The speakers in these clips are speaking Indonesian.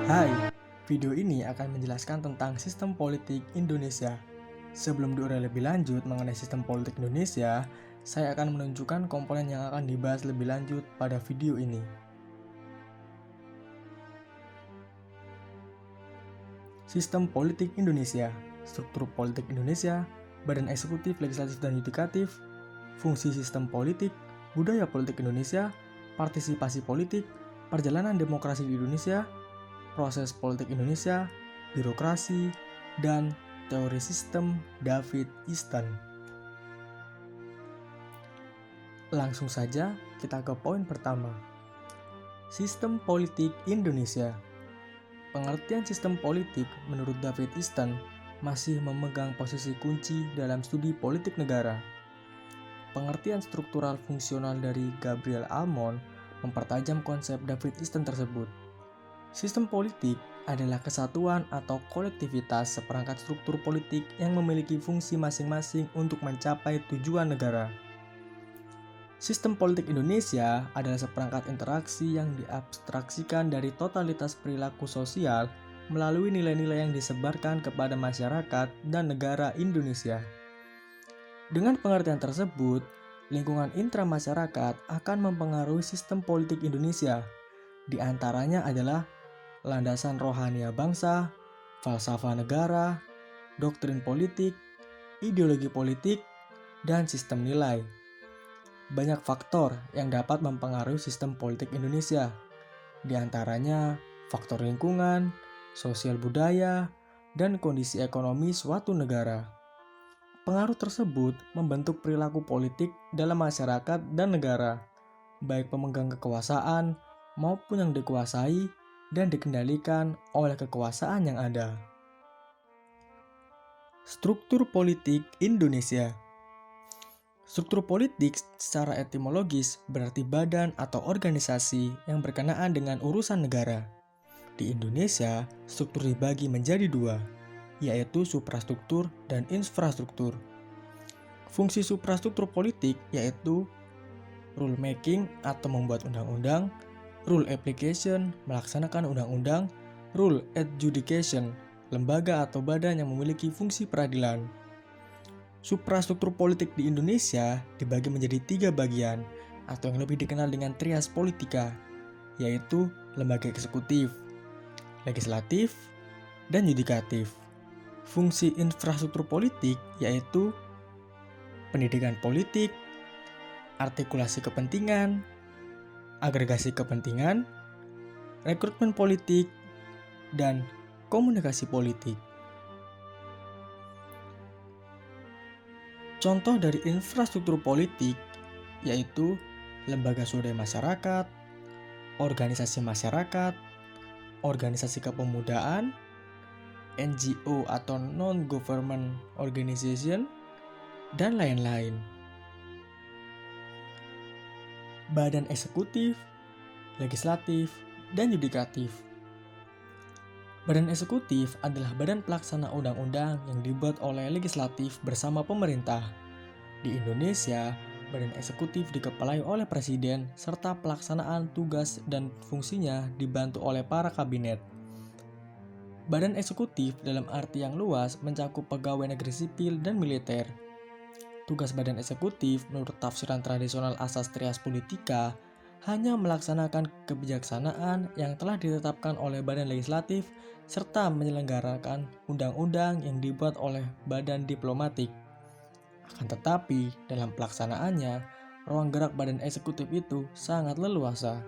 Hai, video ini akan menjelaskan tentang sistem politik Indonesia. Sebelum diurai lebih lanjut mengenai sistem politik Indonesia, saya akan menunjukkan komponen yang akan dibahas lebih lanjut pada video ini. Sistem politik Indonesia, struktur politik Indonesia, badan eksekutif, legislatif, dan yudikatif, fungsi sistem politik, budaya politik Indonesia, partisipasi politik, perjalanan demokrasi di Indonesia, proses politik Indonesia, birokrasi, dan teori sistem David Easton. Langsung saja kita ke poin pertama. Sistem politik Indonesia. Pengertian sistem politik menurut David Easton masih memegang posisi kunci dalam studi politik negara. Pengertian struktural fungsional dari Gabriel Almond mempertajam konsep David Easton tersebut. Sistem politik adalah kesatuan atau kolektivitas seperangkat struktur politik yang memiliki fungsi masing-masing untuk mencapai tujuan negara. Sistem politik Indonesia adalah seperangkat interaksi yang diabstraksikan dari totalitas perilaku sosial melalui nilai-nilai yang disebarkan kepada masyarakat dan negara Indonesia. Dengan pengertian tersebut, lingkungan intramasyarakat akan mempengaruhi sistem politik Indonesia. Di antaranya adalah landasan rohania bangsa, falsafah negara, doktrin politik, ideologi politik, dan sistem nilai. Banyak faktor yang dapat mempengaruhi sistem politik Indonesia, di antaranya faktor lingkungan, sosial budaya, dan kondisi ekonomi suatu negara. Pengaruh tersebut membentuk perilaku politik dalam masyarakat dan negara, baik pemegang kekuasaan maupun yang dikuasai dan dikendalikan oleh kekuasaan yang ada. Struktur politik Indonesia. Struktur politik secara etimologis berarti badan atau organisasi yang berkenaan dengan urusan negara. Di Indonesia, struktur dibagi menjadi dua, yaitu suprastruktur dan infrastruktur. Fungsi suprastruktur politik yaitu rule making atau membuat undang-undang, rule application, melaksanakan undang-undang, rule adjudication, lembaga atau badan yang memiliki fungsi peradilan. Suprastruktur politik di Indonesia dibagi menjadi tiga bagian, atau yang lebih dikenal dengan trias politika, yaitu lembaga eksekutif, legislatif, dan yudikatif. Fungsi infrastruktur politik yaitu pendidikan politik, artikulasi kepentingan, agregasi kepentingan, rekrutmen politik, dan komunikasi politik. Contoh dari infrastruktur politik yaitu lembaga swadaya masyarakat, organisasi masyarakat, organisasi kepemudaan, NGO atau non-government organization, dan lain-lain. Badan eksekutif, legislatif, dan yudikatif. Badan eksekutif adalah badan pelaksana undang-undang yang dibuat oleh legislatif bersama pemerintah. Di Indonesia, badan eksekutif dikepalai oleh presiden serta pelaksanaan tugas dan fungsinya dibantu oleh para kabinet. Badan eksekutif dalam arti yang luas mencakup pegawai negeri sipil dan militer. Tugas badan eksekutif menurut tafsiran tradisional asas trias politika hanya melaksanakan kebijaksanaan yang telah ditetapkan oleh badan legislatif serta menyelenggarakan undang-undang yang dibuat oleh badan diplomatik. Akan tetapi, dalam pelaksanaannya, ruang gerak badan eksekutif itu sangat leluasa.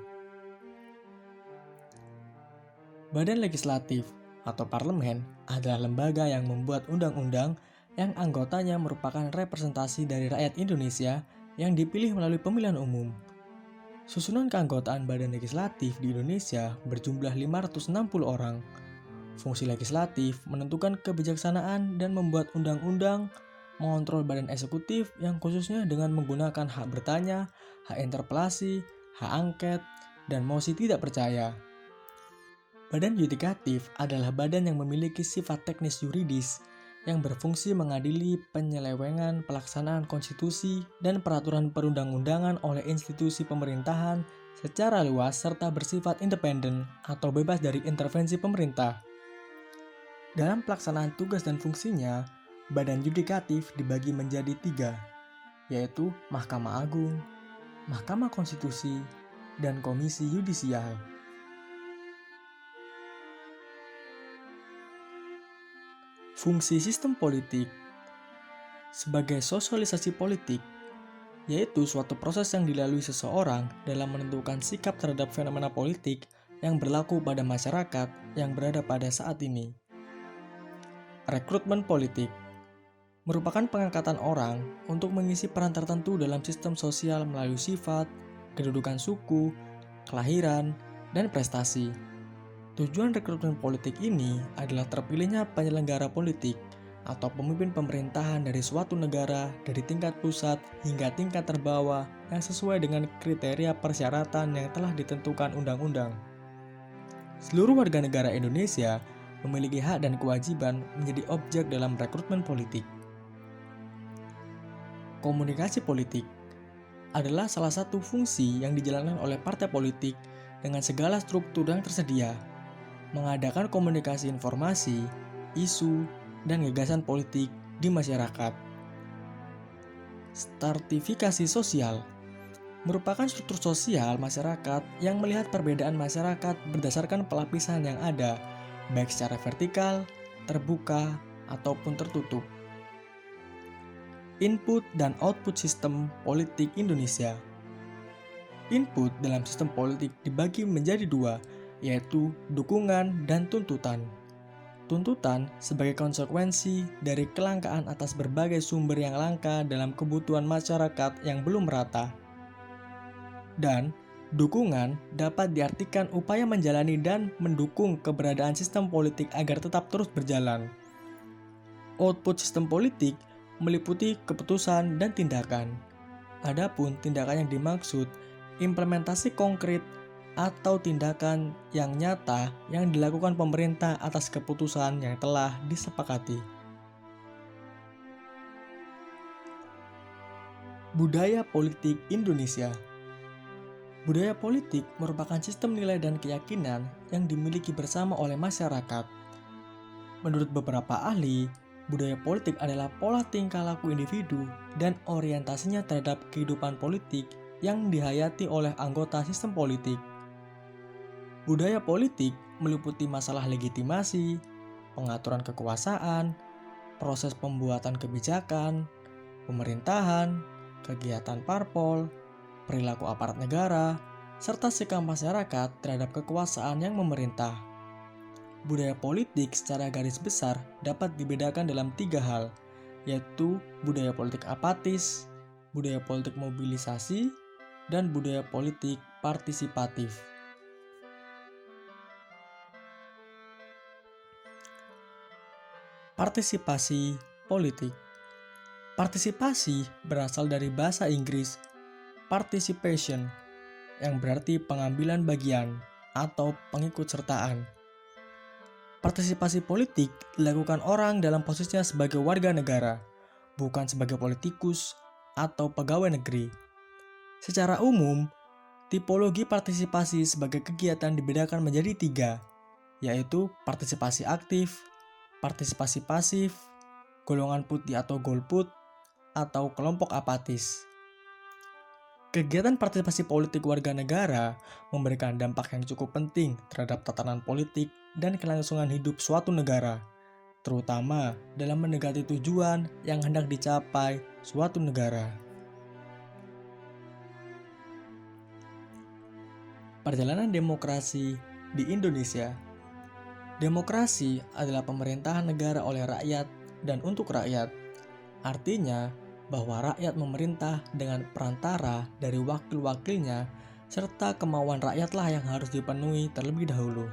Badan legislatif atau parlemen adalah lembaga yang membuat undang-undang yang anggotanya merupakan representasi dari rakyat Indonesia yang dipilih melalui pemilihan umum. Susunan keanggotaan badan legislatif di Indonesia berjumlah 560 orang. Fungsi legislatif menentukan kebijaksanaan dan membuat undang-undang, mengontrol badan eksekutif yang khususnya dengan menggunakan hak bertanya, hak interpelasi, hak angket, dan mosi tidak percaya. Badan yudikatif adalah badan yang memiliki sifat teknis yuridis yang berfungsi mengadili penyelewengan pelaksanaan konstitusi dan peraturan perundang-undangan oleh institusi pemerintahan secara luas serta bersifat independen atau bebas dari intervensi pemerintah. Dalam pelaksanaan tugas dan fungsinya, badan yudikatif dibagi menjadi 3, yaitu Mahkamah Agung, Mahkamah Konstitusi, dan Komisi Yudisial. Fungsi sistem politik sebagai sosialisasi politik, yaitu suatu proses yang dilalui seseorang dalam menentukan sikap terhadap fenomena politik yang berlaku pada masyarakat yang berada pada saat ini. Rekrutmen politik merupakan pengangkatan orang untuk mengisi peran tertentu dalam sistem sosial melalui sifat, kedudukan suku, kelahiran, dan prestasi. Tujuan rekrutmen politik ini adalah terpilihnya penyelenggara politik atau pemimpin pemerintahan dari suatu negara dari tingkat pusat hingga tingkat terbawah yang sesuai dengan kriteria persyaratan yang telah ditentukan undang-undang. Seluruh warga negara Indonesia memiliki hak dan kewajiban menjadi objek dalam rekrutmen politik. Komunikasi politik adalah salah satu fungsi yang dijalankan oleh partai politik dengan segala struktur yang tersedia, mengadakan komunikasi informasi, isu, dan gagasan politik di masyarakat. Stratifikasi sosial merupakan struktur sosial masyarakat yang melihat perbedaan masyarakat berdasarkan pelapisan yang ada, baik secara vertikal, terbuka, ataupun tertutup. Input dan output sistem politik Indonesia. Input dalam sistem politik dibagi menjadi 2, yaitu dukungan dan tuntutan. Tuntutan sebagai konsekuensi dari kelangkaan atas berbagai sumber yang langka dalam kebutuhan masyarakat yang belum merata. Dan dukungan dapat diartikan upaya menjalani dan mendukung keberadaan sistem politik agar tetap terus berjalan. Output sistem politik meliputi keputusan dan tindakan. Adapun tindakan yang dimaksud implementasi konkret atau tindakan yang nyata yang dilakukan pemerintah atas keputusan yang telah disepakati. Budaya politik Indonesia. Budaya politik merupakan sistem nilai dan keyakinan yang dimiliki bersama oleh masyarakat. Menurut beberapa ahli, budaya politik adalah pola tingkah laku individu dan orientasinya terhadap kehidupan politik yang dihayati oleh anggota sistem politik. Budaya politik meliputi masalah legitimasi, pengaturan kekuasaan, proses pembuatan kebijakan, pemerintahan, kegiatan parpol, perilaku aparat negara, serta sikap masyarakat terhadap kekuasaan yang memerintah. Budaya politik secara garis besar dapat dibedakan dalam 3 hal, yaitu budaya politik apatis, budaya politik mobilisasi, dan budaya politik partisipatif. Partisipasi politik. Partisipasi berasal dari bahasa Inggris participation, yang berarti pengambilan bagian atau pengikutsertaan. Partisipasi politik dilakukan orang dalam posisinya sebagai warga negara, bukan sebagai politikus atau pegawai negeri. Secara umum, tipologi partisipasi sebagai kegiatan dibedakan menjadi 3, yaitu partisipasi aktif, partisipasi pasif, golongan putih atau golput, atau kelompok apatis. Kegiatan partisipasi politik warga negara memberikan dampak yang cukup penting terhadap tatanan politik dan kelangsungan hidup suatu negara, terutama dalam mendekati tujuan yang hendak dicapai suatu negara. Perjalanan demokrasi di Indonesia. Demokrasi adalah pemerintahan negara oleh rakyat dan untuk rakyat. Artinya bahwa rakyat memerintah dengan perantara dari wakil-wakilnya serta kemauan rakyatlah yang harus dipenuhi terlebih dahulu.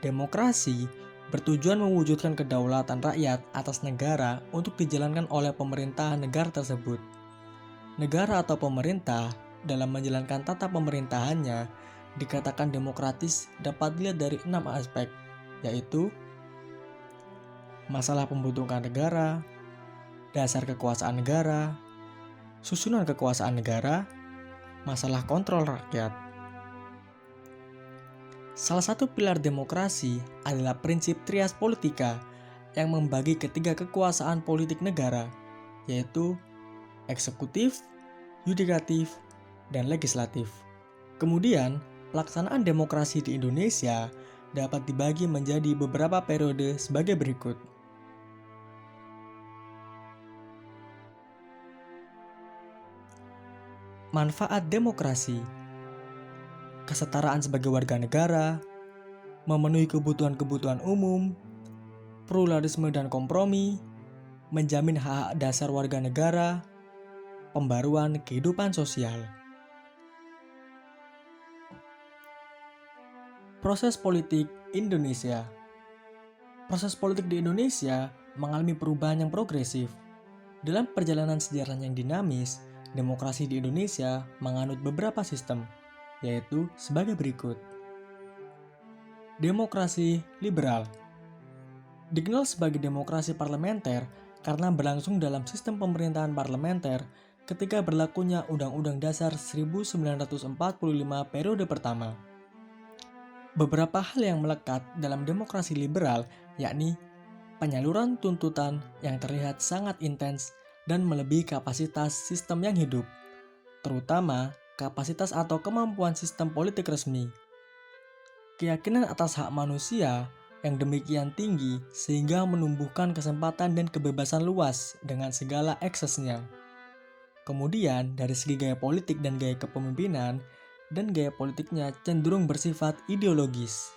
Demokrasi bertujuan mewujudkan kedaulatan rakyat atas negara untuk dijalankan oleh pemerintahan negara tersebut. Negara atau pemerintah dalam menjalankan tata pemerintahannya dikatakan demokratis dapat dilihat dari 6 aspek, yaitu masalah pembentukan negara, dasar kekuasaan negara, susunan kekuasaan negara, masalah kontrol rakyat. Salah satu pilar demokrasi adalah prinsip trias politika yang membagi ketiga kekuasaan politik negara, yaitu eksekutif, yudikatif, dan legislatif. Kemudian, pelaksanaan demokrasi di Indonesia dapat dibagi menjadi beberapa periode sebagai berikut. Manfaat demokrasi: kesetaraan sebagai warga negara, memenuhi kebutuhan-kebutuhan umum, pluralisme dan kompromi, menjamin hak-hak dasar warga negara, pembaruan kehidupan sosial. Proses politik Indonesia. Proses politik di Indonesia mengalami perubahan yang progresif. Dalam perjalanan sejarah yang dinamis, demokrasi di Indonesia menganut beberapa sistem, yaitu sebagai berikut. Demokrasi liberal dikenal sebagai demokrasi parlementer karena berlangsung dalam sistem pemerintahan parlementer ketika berlakunya Undang-Undang Dasar 1945 periode pertama. Beberapa hal yang melekat dalam demokrasi liberal yakni penyaluran tuntutan yang terlihat sangat intens dan melebihi kapasitas sistem yang hidup, terutama kapasitas atau kemampuan sistem politik resmi. Keyakinan atas hak manusia yang demikian tinggi sehingga menumbuhkan kesempatan dan kebebasan luas dengan segala eksesnya. Kemudian dari segi gaya politik dan gaya kepemimpinan, dan gaya politiknya cenderung bersifat ideologis.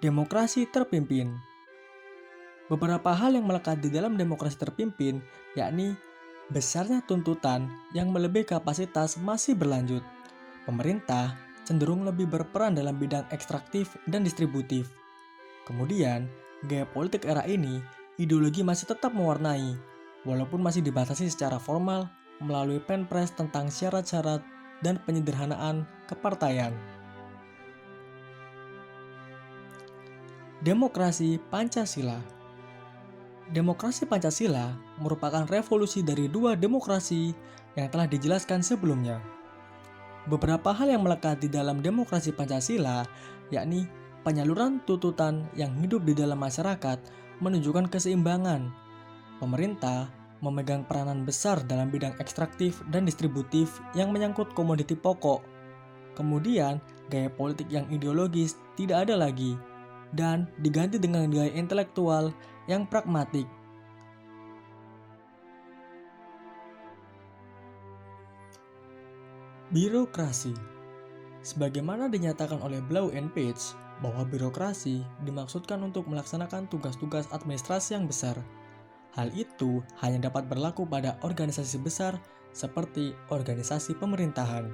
Demokrasi terpimpin. Beberapa hal yang melekat di dalam demokrasi terpimpin, yakni besarnya tuntutan yang melebihi kapasitas masih berlanjut. Pemerintah cenderung lebih berperan dalam bidang ekstraktif dan distributif. Kemudian, gaya politik era ini, ideologi masih tetap mewarnai, walaupun masih dibatasi secara formal melalui Perpres tentang syarat-syarat dan penyederhanaan kepartaian. Demokrasi Pancasila. Demokrasi Pancasila merupakan revolusi dari dua demokrasi yang telah dijelaskan sebelumnya. Beberapa hal yang melekat di dalam demokrasi Pancasila, yakni penyaluran tuntutan yang hidup di dalam masyarakat menunjukkan keseimbangan. Pemerintah memegang peranan besar dalam bidang ekstraktif dan distributif yang menyangkut komoditi pokok. Kemudian, gaya politik yang ideologis tidak ada lagi, dan diganti dengan gaya intelektual yang pragmatik. Birokrasi. Sebagaimana dinyatakan oleh Blau and Page, bahwa birokrasi dimaksudkan untuk melaksanakan tugas-tugas administrasi yang besar. Hal itu hanya dapat berlaku pada organisasi besar seperti organisasi pemerintahan.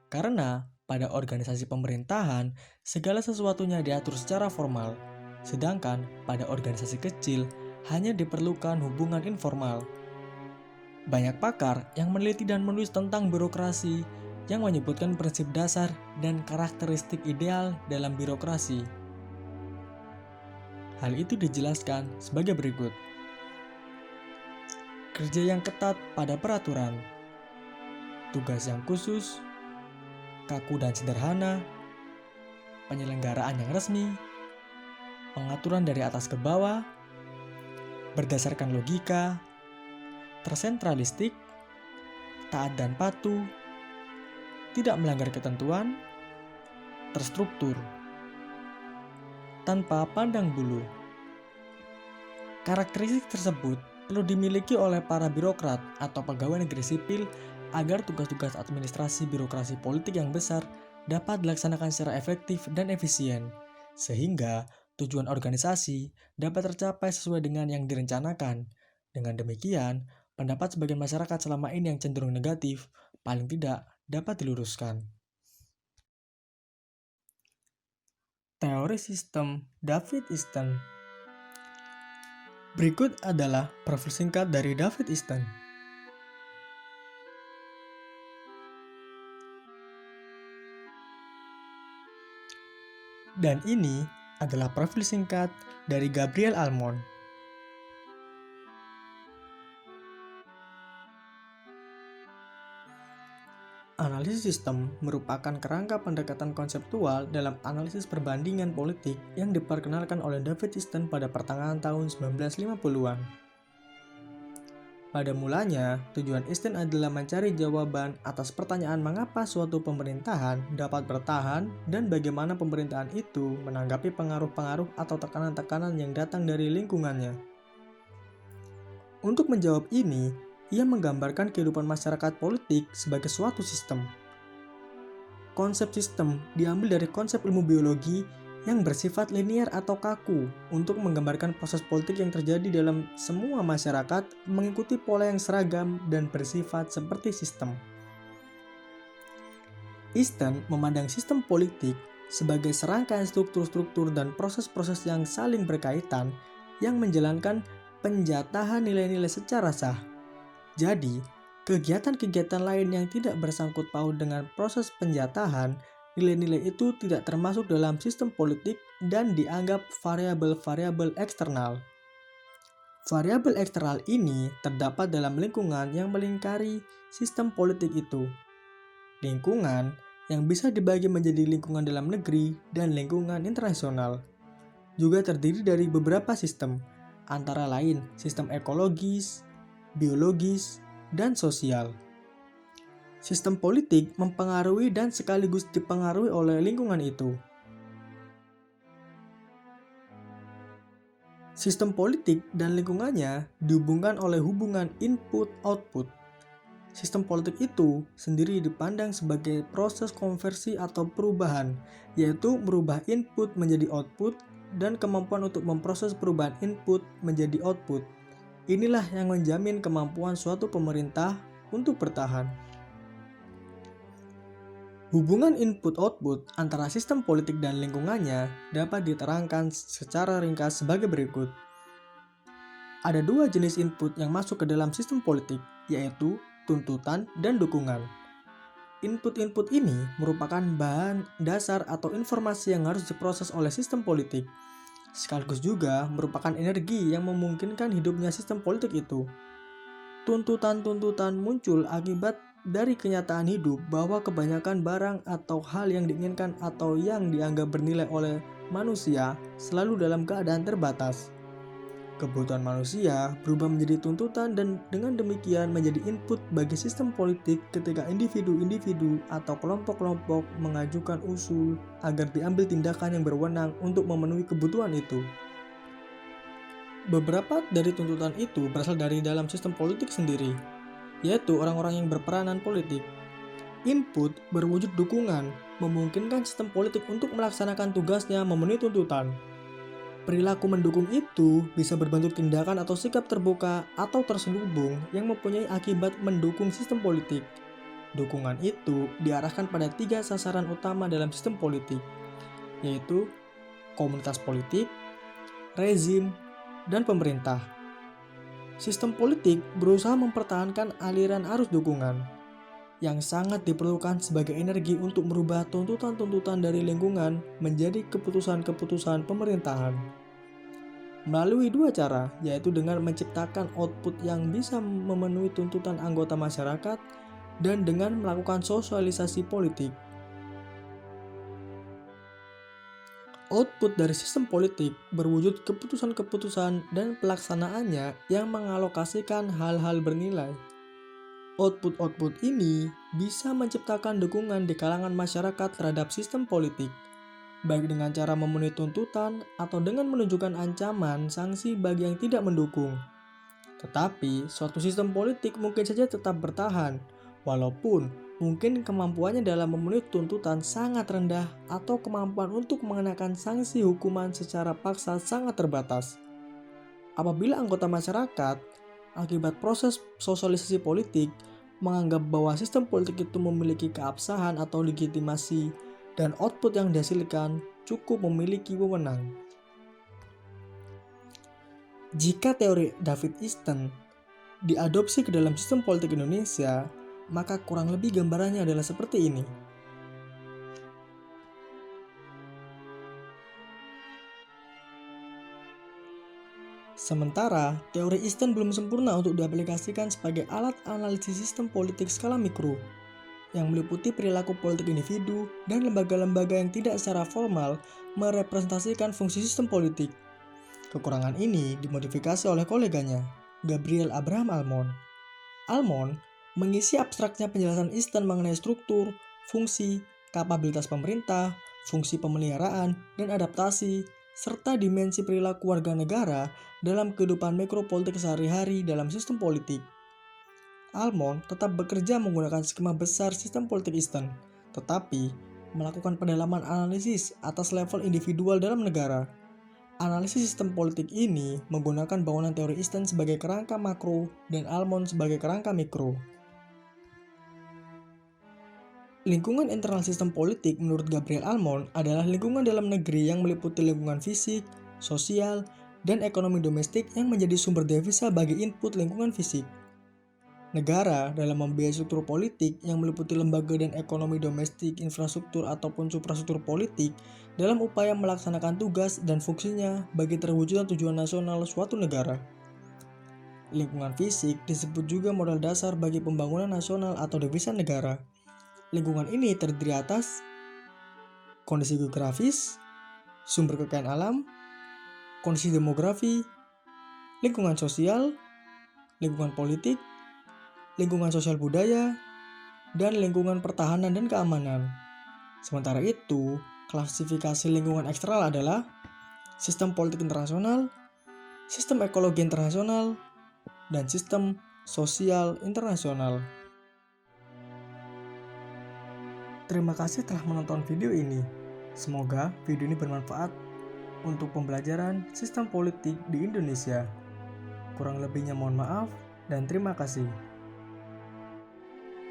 Karena pada organisasi pemerintahan, segala sesuatunya diatur secara formal, sedangkan pada organisasi kecil hanya diperlukan hubungan informal. Banyak pakar yang meneliti dan menulis tentang birokrasi yang menyebutkan prinsip dasar dan karakteristik ideal dalam birokrasi. Hal itu dijelaskan sebagai berikut. Kerja yang ketat pada peraturan, tugas yang khusus, kaku dan sederhana, penyelenggaraan yang resmi, pengaturan dari atas ke bawah, berdasarkan logika, tersentralistik, taat dan patuh, tidak melanggar ketentuan, terstruktur, tanpa pandang bulu. Karakteristik tersebut perlu dimiliki oleh para birokrat atau pegawai negeri sipil agar tugas-tugas administrasi birokrasi politik yang besar dapat dilaksanakan secara efektif dan efisien, sehingga tujuan organisasi dapat tercapai sesuai dengan yang direncanakan. Dengan demikian, pendapat sebagian masyarakat selama ini yang cenderung negatif, paling tidak dapat diluruskan. Teori sistem David Easton. Berikut adalah profil singkat dari David Easton. Dan ini adalah profil singkat dari Gabriel Almond. Analisis sistem merupakan kerangka pendekatan konseptual dalam analisis perbandingan politik yang diperkenalkan oleh David Easton pada pertengahan tahun 1950-an. Pada mulanya, tujuan Easton adalah mencari jawaban atas pertanyaan mengapa suatu pemerintahan dapat bertahan dan bagaimana pemerintahan itu menanggapi pengaruh-pengaruh atau tekanan-tekanan yang datang dari lingkungannya. Untuk menjawab ini, ia menggambarkan kehidupan masyarakat politik sebagai suatu sistem. Konsep sistem diambil dari konsep ilmu biologi yang bersifat linier atau kaku untuk menggambarkan proses politik yang terjadi dalam semua masyarakat mengikuti pola yang seragam dan bersifat seperti sistem. Easton memandang sistem politik sebagai serangkaian struktur-struktur dan proses-proses yang saling berkaitan yang menjalankan penjatahan nilai-nilai secara sah. Jadi, kegiatan-kegiatan lain yang tidak bersangkut paut dengan proses penjatahan nilai-nilai itu tidak termasuk dalam sistem politik dan dianggap variabel-variabel eksternal. Variabel eksternal ini terdapat dalam lingkungan yang melingkari sistem politik itu. Lingkungan yang bisa dibagi menjadi lingkungan dalam negeri dan lingkungan internasional juga terdiri dari beberapa sistem, antara lain sistem ekologis, biologis, dan sosial. Sistem politik mempengaruhi dan sekaligus dipengaruhi oleh lingkungan itu. Sistem politik dan lingkungannya dihubungkan oleh hubungan input-output. Sistem politik itu sendiri dipandang sebagai proses konversi atau perubahan, yaitu merubah input menjadi output dan kemampuan untuk memproses perubahan input menjadi output. Inilah yang menjamin kemampuan suatu pemerintah untuk bertahan. Hubungan input-output antara sistem politik dan lingkungannya dapat diterangkan secara ringkas sebagai berikut. Ada dua jenis input yang masuk ke dalam sistem politik, yaitu tuntutan dan dukungan. Input-input ini merupakan bahan dasar atau informasi yang harus diproses oleh sistem politik, sekaligus juga merupakan energi yang memungkinkan hidupnya sistem politik itu. Tuntutan-tuntutan muncul akibat dari kenyataan hidup bahwa kebanyakan barang atau hal yang diinginkan atau yang dianggap bernilai oleh manusia selalu dalam keadaan terbatas. Kebutuhan manusia berubah menjadi tuntutan dan dengan demikian menjadi input bagi sistem politik ketika individu-individu atau kelompok-kelompok mengajukan usul agar diambil tindakan yang berwenang untuk memenuhi kebutuhan itu. Beberapa dari tuntutan itu berasal dari dalam sistem politik sendiri, yaitu orang-orang yang berperanan politik. Input berwujud dukungan, memungkinkan sistem politik untuk melaksanakan tugasnya memenuhi tuntutan. Perilaku mendukung itu bisa berbentuk tindakan atau sikap terbuka atau terselubung yang mempunyai akibat mendukung sistem politik. Dukungan itu diarahkan pada tiga sasaran utama dalam sistem politik, yaitu komunitas politik, rezim, dan pemerintah. Sistem politik berusaha mempertahankan aliran arus dukungan yang sangat diperlukan sebagai energi untuk merubah tuntutan-tuntutan dari lingkungan menjadi keputusan-keputusan pemerintahan. Melalui dua cara, yaitu dengan menciptakan output yang bisa memenuhi tuntutan anggota masyarakat dan dengan melakukan sosialisasi politik. Output dari sistem politik berwujud keputusan-keputusan dan pelaksanaannya yang mengalokasikan hal-hal bernilai. Output-output ini bisa menciptakan dukungan di kalangan masyarakat terhadap sistem politik, baik dengan cara memenuhi tuntutan atau dengan menunjukkan ancaman sanksi bagi yang tidak mendukung. Tetapi, suatu sistem politik mungkin saja tetap bertahan, walaupun mungkin kemampuannya dalam memenuhi tuntutan sangat rendah atau kemampuan untuk mengenakan sanksi hukuman secara paksa sangat terbatas. Apabila anggota masyarakat, akibat proses sosialisasi politik, menganggap bahwa sistem politik itu memiliki keabsahan atau legitimasi dan output yang dihasilkan cukup memiliki wewenang. Jika teori David Easton diadopsi ke dalam sistem politik Indonesia, maka kurang lebih gambarannya adalah seperti ini. Sementara, teori Easton belum sempurna untuk diaplikasikan sebagai alat analisis sistem politik skala mikro. yang meliputi perilaku politik individu dan lembaga-lembaga yang tidak secara formal merepresentasikan fungsi sistem politik. Kekurangan ini dimodifikasi oleh koleganya, Gabriel Abraham Almond. Almond mengisi abstraknya penjelasan Easton mengenai struktur, fungsi, kapabilitas pemerintah, fungsi pemeliharaan, dan adaptasi, serta dimensi perilaku warga negara dalam kehidupan mikropolitik sehari-hari dalam sistem politik. Almond tetap bekerja menggunakan skema besar sistem politik Easton, tetapi melakukan pendalaman analisis atas level individual dalam negara. Analisis sistem politik ini menggunakan bangunan teori Easton sebagai kerangka makro dan Almond sebagai kerangka mikro. Lingkungan internal sistem politik menurut Gabriel Almond adalah lingkungan dalam negeri yang meliputi lingkungan fisik, sosial, dan ekonomi domestik yang menjadi sumber devisa bagi input lingkungan fisik. Negara dalam membiayai struktur politik yang meliputi lembaga dan ekonomi domestik, infrastruktur ataupun suprastruktur politik dalam upaya melaksanakan tugas dan fungsinya bagi terwujudnya tujuan nasional suatu negara. Lingkungan fisik disebut juga modal dasar bagi pembangunan nasional atau devisa negara. Lingkungan ini terdiri atas kondisi geografis, sumber kekayaan alam, kondisi demografi, lingkungan sosial, lingkungan politik, lingkungan sosial budaya, dan lingkungan pertahanan dan keamanan. Sementara itu, klasifikasi lingkungan eksternal adalah sistem politik internasional, sistem ekologi internasional, dan sistem sosial internasional. Terima kasih telah menonton video ini. Semoga video ini bermanfaat untuk pembelajaran sistem politik di Indonesia. Kurang lebihnya mohon maaf dan terima kasih.